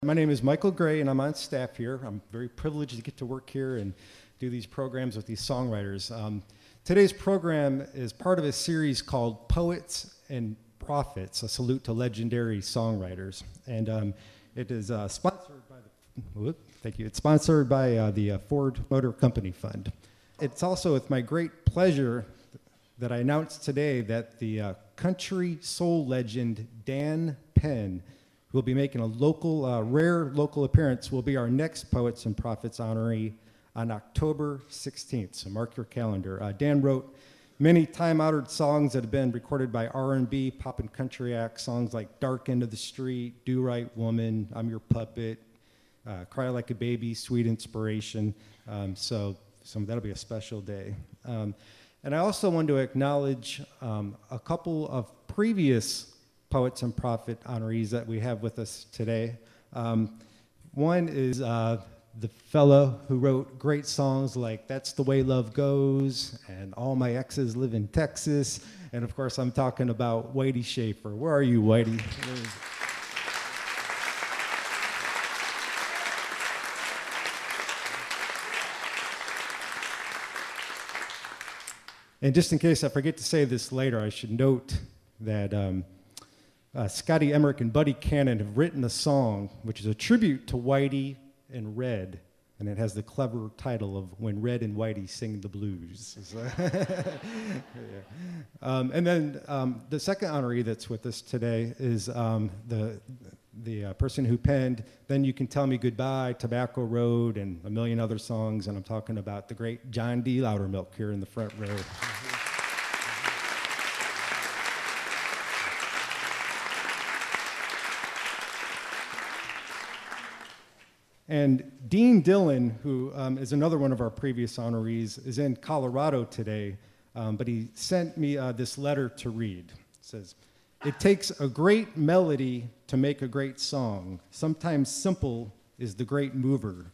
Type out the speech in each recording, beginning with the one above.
My name is Michael Gray, and I'm on staff here. I'm very privileged to get to work here and do these programs with these songwriters. Today's program is part of a series called Poets and Prophets, a salute to legendary songwriters. And it is sponsored by It's sponsored by the Ford Motor Company Fund. It's also with my great pleasure that I announce today that the country soul legend Dan Penn, who will be making a rare local appearance, will be our next Poets and Prophets honoree on October 16th, so mark your calendar. Dan wrote many time-honored songs that have been recorded by R&B, pop and country acts, songs like Dark End of the Street, Do Right Woman, I'm Your Puppet, Cry Like a Baby, Sweet Inspiration, so that'll be a special day. And I also want to acknowledge a couple of previous Poets and Prophet honorees that we have with us today. One is the fellow who wrote great songs like That's the Way Love Goes and All My Exes Live in Texas. And of course, I'm talking about Whitey Schaefer. Where are you, Whitey? And just in case I forget to say this later, I should note that Scotty Emmerich and Buddy Cannon have written a song which is a tribute to Whitey and Red, and it has the clever title of When Red and Whitey Sing the Blues. And then the second honoree that's with us today is the person who penned Then You Can Tell Me Goodbye, Tobacco Road, and a million other songs, and I'm talking about the great John D. Loudermilk here in the front row. And Dean Dillon, who is another one of our previous honorees, is in Colorado today, but he sent me this letter to read. It says, "It takes a great melody to make a great song. Sometimes simple is the great mover.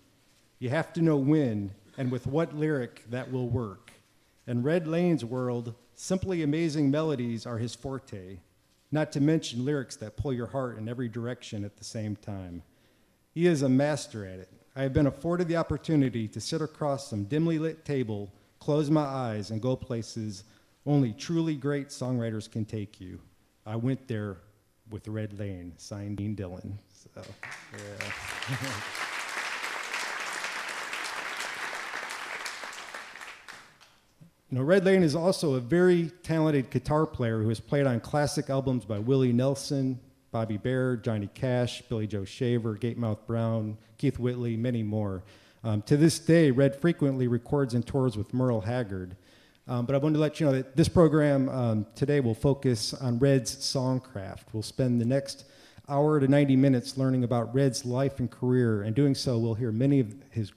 You have to know when and with what lyric that will work. In Red Lane's world, simply amazing melodies are his forte, not to mention lyrics that pull your heart in every direction at the same time. He is a master at it. I have been afforded the opportunity to sit across some dimly lit table, close my eyes, and go places only truly great songwriters can take you. I went there with Red Lane," signed Dean Dillon. So, yeah. Red Lane is also a very talented guitar player who has played on classic albums by Willie Nelson, Bobby Bare, Johnny Cash, Billy Joe Shaver, Gatemouth Brown, Keith Whitley, many more. To this day, Red frequently records and tours with Merle Haggard. But I wanted to let you know that this program today will focus on Red's songcraft. We'll spend the next hour to 90 minutes learning about Red's life and career. And doing so, we'll hear many of his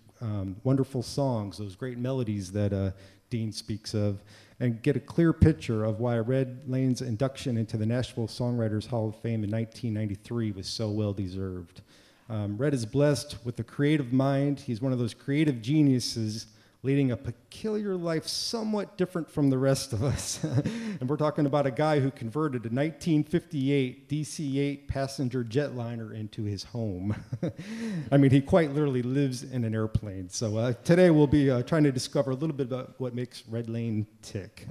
wonderful songs, those great melodies that Dean speaks of, and get a clear picture of why Red Lane's induction into the Nashville Songwriters Hall of Fame in 1993 was so well deserved. Red is blessed with a creative mind. He's one of those creative geniuses leading a peculiar life somewhat different from the rest of us. And we're talking about a guy who converted a 1958 DC-8 passenger jetliner into his home. I mean, he quite literally lives in an airplane. So today we'll be trying to discover a little bit about what makes Red Lane tick.